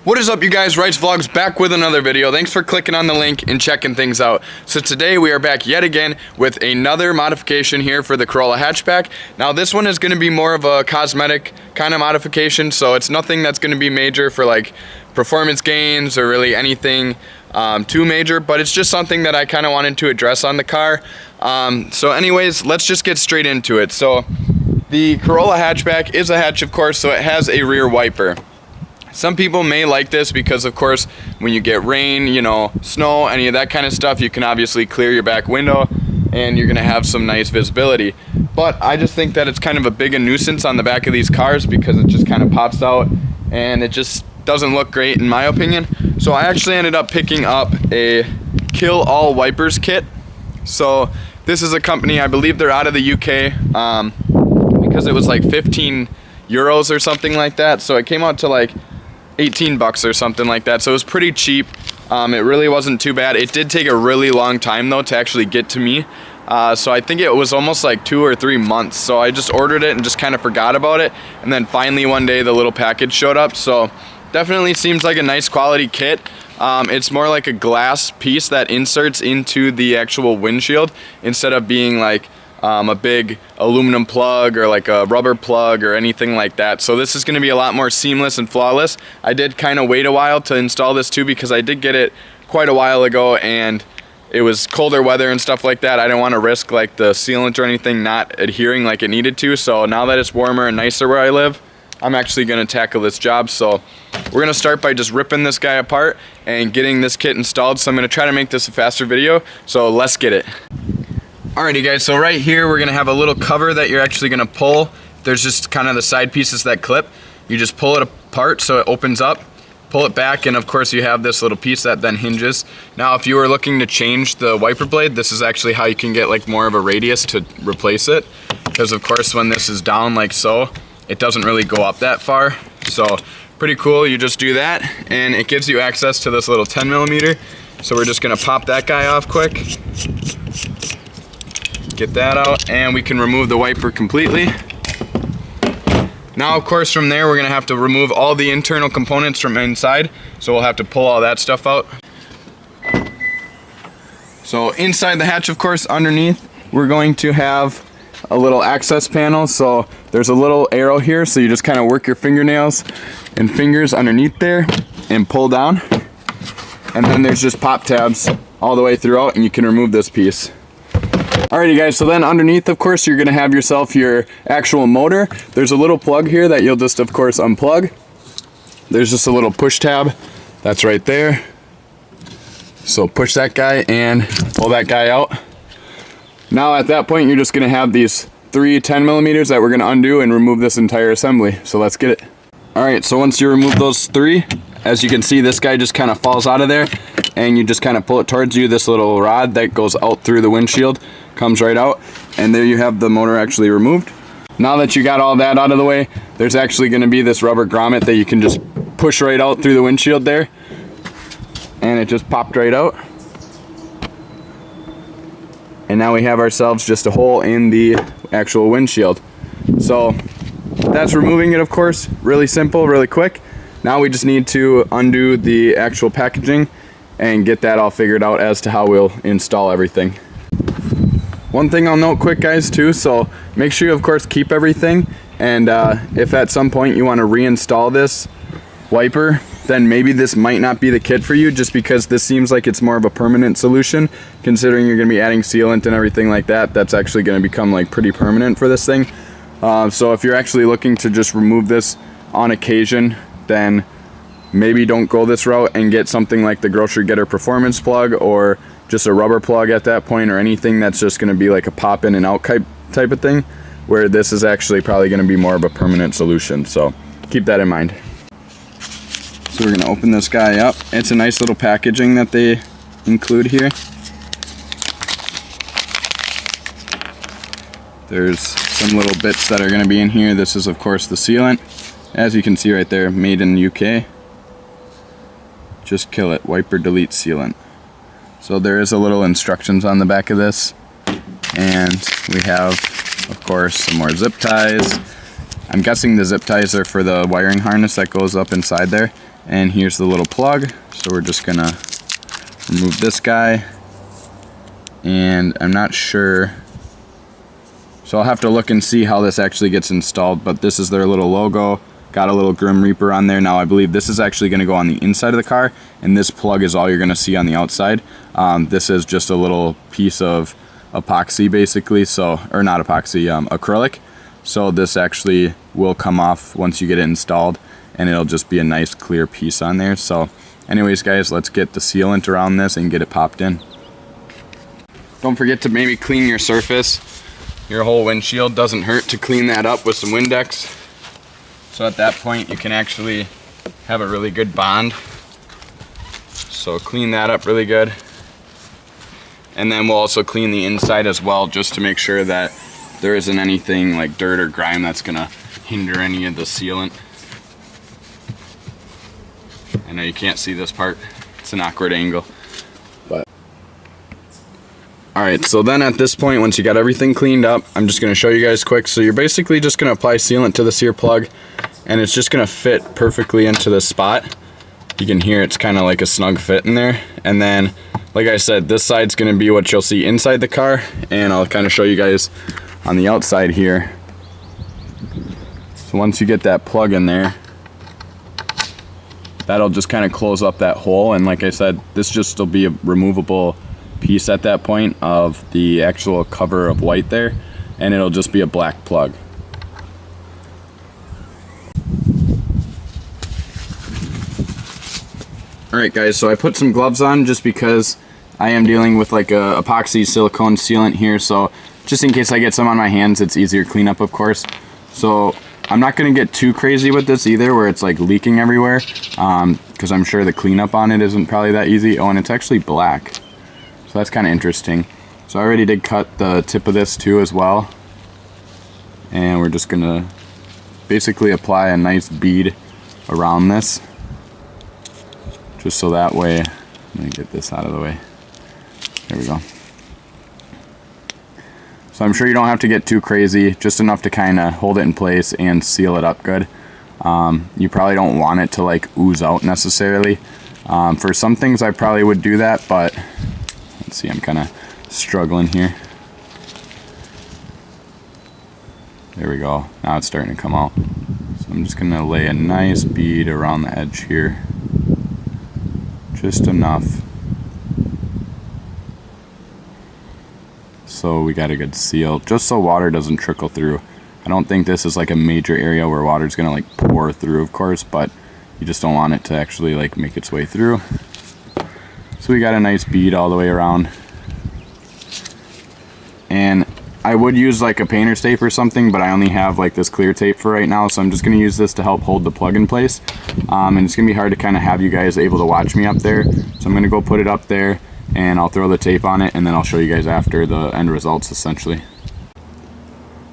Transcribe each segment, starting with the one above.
What is up, you guys? Rice Vlogs back with another video. Thanks for clicking on the link and checking things out. So today we are back yet again with another modification here for the Corolla hatchback. Now this one is going to be more of a cosmetic kind of modification, so it's nothing that's going to be major for like performance gains or really anything too major, but it's just something that I kind of wanted to address on the car. So anyways, let's just get straight into it. So the Corolla hatchback is a hatch, of course, so it has a rear wiper. Some people may like this because, of course, when you get rain, you know, snow, any of that kind of stuff, you can obviously clear your back window and you're going to have some nice visibility. But I just think that it's kind of a big nuisance on the back of these cars because it just kind of pops out and it just doesn't look great in my opinion. So I actually ended up picking up a Kill All Wipers kit. So this is a company, I believe they're out of the UK, because it was like 15 euros or something like that. So it came out to like 18 bucks or something like that, so it was pretty cheap. It really wasn't too bad. It did take a really long time though to actually get to me, so I think it was almost like 2 or 3 months. So I just ordered it and just kind of forgot about it, and then finally one day the little package showed up. So definitely seems like a nice quality kit. It's more like a glass piece that inserts into the actual windshield instead of being like a big aluminum plug or like a rubber plug or anything like that. So this is going to be a lot more seamless and flawless. I did kind of wait a while to install this too because I did get it quite a while ago and it was colder weather and stuff like that. I didn't want to risk like the sealant or anything not adhering like it needed to. So now that it's warmer and nicer where I live, I'm actually going to tackle this job. So we're going to start by just ripping this guy apart and getting this kit installed. So I'm going to try to make this a faster video. So let's get it. Alrighty guys, so right here we're gonna have a little cover that you're actually gonna pull. There's just kind of the side pieces that clip. You just pull it apart so it opens up, pull it back, and of course you have this little piece that then hinges. Now if you were looking to change the wiper blade, this is actually how you can get like more of a radius to replace it. Because of course when this is down like so, it doesn't really go up that far. So pretty cool, you just do that and it gives you access to this little 10mm. So we're just gonna pop that guy off quick. Get that out and we can remove the wiper completely. Now of course from there we're gonna have to remove all the internal components from inside, so we'll have to pull all that stuff out. So inside the hatch, of course, underneath we're going to have a little access panel. So there's a little arrow here, so you just kind of work your fingernails and fingers underneath there and pull down, and then there's just pop tabs all the way throughout and you can remove this piece. Alrighty guys, so then underneath, of course, you're gonna have yourself your actual motor. There's a little plug here that you'll just, of course, unplug. There's just a little push tab that's right there. So push that guy and pull that guy out. Now at that point, you're just gonna have these 3 10mm that we're gonna undo and remove this entire assembly. So let's get it. Alright, so once you remove those 3, as you can see, this guy just kind of falls out of there and you just kind of pull it towards you. This little rod that goes out through the windshield comes right out, and there you have the motor actually removed. Now that you got all that out of the way, there's actually going to be this rubber grommet that you can just push right out through the windshield there, and it just popped right out. And now we have ourselves just a hole in the actual windshield. So that's removing it, of course. Really simple, really quick. Now we just need to undo the actual packaging and get that all figured out as to how we'll install everything. One thing I'll note quick guys too, so make sure you of course keep everything, and if at some point you want to reinstall this wiper, then maybe this might not be the kit for you, just because this seems like it's more of a permanent solution, considering you're going to be adding sealant and everything like that. That's actually going to become like pretty permanent for this thing. So if you're actually looking to just remove this on occasion, then maybe don't go this route and get something like the Grocery Getter Performance plug, or just a rubber plug at that point, or anything that's just going to be like a pop in and out type of thing, where this is actually probably going to be more of a permanent solution. So keep that in mind. So we're going to open this guy up. It's a nice little packaging that they include here. There's some little bits that are going to be in here. This is of course the sealant, as you can see right there, made in the UK. Just kill it, wiper delete sealant. So there is a little instructions on the back of this, and we have of course some more zip ties. I'm guessing the zip ties are for the wiring harness that goes up inside there, And here's the little plug. So we're just gonna remove this guy. And I'm not sure, so I'll have to look and see how this actually gets installed, but this is their little logo. Got a little Grim Reaper on there. Now I believe this is actually going to go on the inside of the car, and this plug is all you're going to see on the outside. This is just a little piece of epoxy basically, so, or not epoxy, acrylic. So this actually will come off once you get it installed, and it'll just be a nice clear piece on there. So anyways guys, let's get the sealant around this and get it popped in. Don't forget to maybe clean your surface. Your whole windshield doesn't hurt to clean that up with some Windex. So at that point you can actually have a really good bond. So clean that up really good. And then we'll also clean the inside as well, just to make sure that there isn't anything like dirt or grime that's gonna hinder any of the sealant. I know you can't see this part, it's an awkward angle. Alright, so then at this point, once you got everything cleaned up, I'm just going to show you guys quick. So you're basically just going to apply sealant to the Sear plug, and it's just going to fit perfectly into this spot. You can hear it's kind of like a snug fit in there. And then, like I said, this side's going to be what you'll see inside the car, and I'll kind of show you guys on the outside here. So once you get that plug in there, that'll just kind of close up that hole, and like I said, this just will be a removable piece at that point of the actual cover of white there, and it'll just be a black plug. Alright guys, so I put some gloves on just because I am dealing with like a epoxy silicone sealant here, so just in case I get some on my hands, it's easier cleanup of course. So I'm not going to get too crazy with this either where it's like leaking everywhere, because I'm sure the cleanup on it isn't probably that easy. Oh, and it's actually black. So that's kind of interesting. So I already did cut the tip of this too as well. And we're just gonna basically apply a nice bead around this. Just so that way, let me get this out of the way. There we go. So I'm sure you don't have to get too crazy, just enough to kind of hold it in place and seal it up good. You probably don't want it to like ooze out necessarily. For some things I probably would do that, but let's see, I'm kind of struggling here. There we go. Now it's starting to come out. So I'm just going to lay a nice bead around the edge here. Just enough. So we got a good seal, just so water doesn't trickle through. I don't think this is like a major area where water's going to like pour through, of course, but you just don't want it to actually like make its way through. So we got a nice bead all the way around. And I would use like a painter's tape or something, but I only have like this clear tape for right now, so I'm just going to use this to help hold the plug in place. And it's going to be hard to kind of have you guys able to watch me up there. So I'm going to go put it up there, and I'll throw the tape on it, and then I'll show you guys after the end results essentially.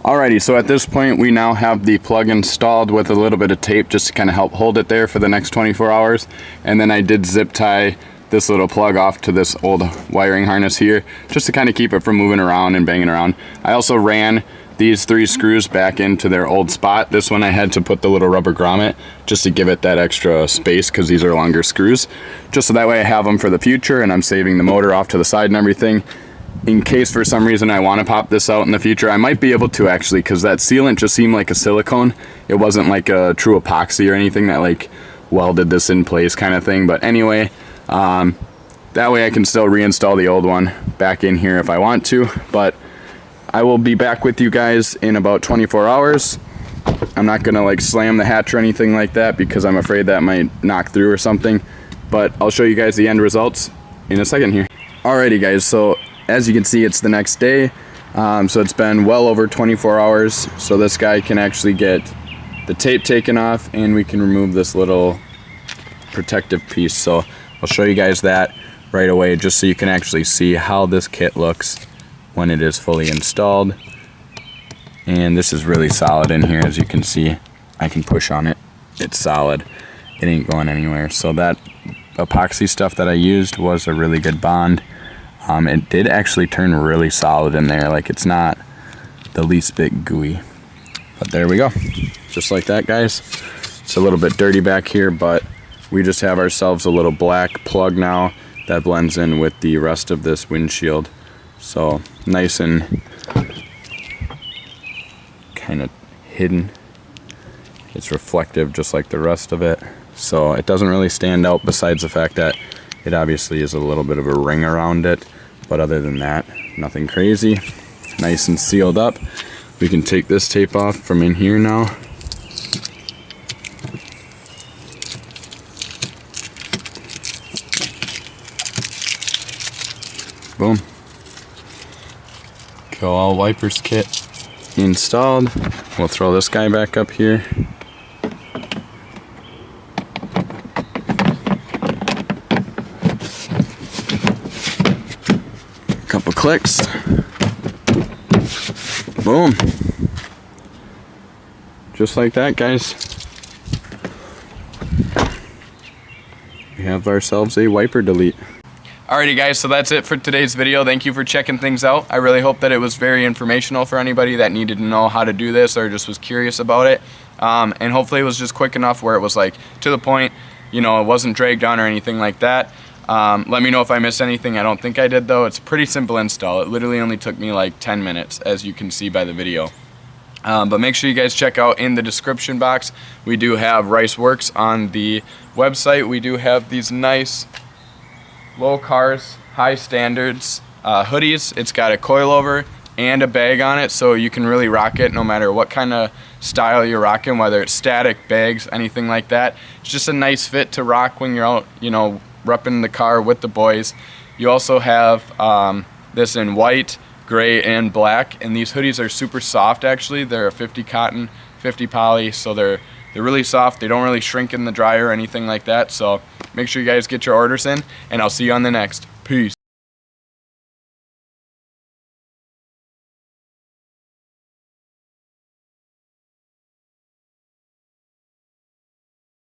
Alrighty, so at this point we now have the plug installed with a little bit of tape just to kind of help hold it there for the next 24 hours. And then I did zip tie this little plug off to this old wiring harness here just to kind of keep it from moving around and banging around. I also ran these 3 screws back into their old spot. This one I had to put the little rubber grommet just to give it that extra space because these are longer screws, just so that way I have them for the future and I'm saving the motor off to the side and everything. In case for some reason I want to pop this out in the future, I might be able to actually, because that sealant just seemed like a silicone. It wasn't like a true epoxy or anything that like welded this in place kind of thing. But anyway, that way I can still reinstall the old one back in here if I want to. But I will be back with you guys in about 24 hours. I'm not gonna like slam the hatch or anything like that because I'm afraid that might knock through or something, but I'll show you guys the end results in a second here. Alrighty guys, so as you can see, it's the next day. So it's been well over 24 hours. So this guy can actually get the tape taken off and we can remove this little protective piece. So I'll show you guys that right away just so you can actually see how this kit looks when it is fully installed. And this is really solid in here, as you can see. I can push on it. It's solid. It ain't going anywhere. So that epoxy stuff that I used was a really good bond. It did actually turn really solid in there. Like, it's not the least bit gooey. But there we go. Just like that, guys. It's a little bit dirty back here, but we just have ourselves a little black plug now that blends in with the rest of this windshield. So nice and kind of hidden. It's reflective just like the rest of it. So it doesn't really stand out besides the fact that it obviously is a little bit of a ring around it. But other than that, nothing crazy. Nice and sealed up. We can take this tape off from in here now. Boom. Corolla wipers kit installed. We'll throw this guy back up here. Couple clicks. Boom. Just like that, guys. We have ourselves a wiper delete. Alrighty guys, so that's it for today's video. Thank you for checking things out. I really hope that it was very informational for anybody that needed to know how to do this or just was curious about it. And hopefully it was just quick enough where it was like to the point, you know, it wasn't dragged on or anything like that. Let me know if I missed anything. I don't think I did though. It's a pretty simple install. It literally only took me like 10 minutes, as you can see by the video. But make sure you guys check out in the description box. We do have Rice Works on the website. We do have these nice low cars, high standards hoodies. It's got a coilover and a bag on it, so you can really rock it no matter what kind of style you're rocking, whether it's static, bags, anything like that. It's just a nice fit to rock when you're out, you know, repping the car with the boys. You also have this in white, gray, and black, and these hoodies are super soft actually. They're a 50 cotton, 50 poly, so they're really soft. They don't really shrink in the dryer or anything like that. So make sure you guys get your orders in, and I'll see you on the next. Peace.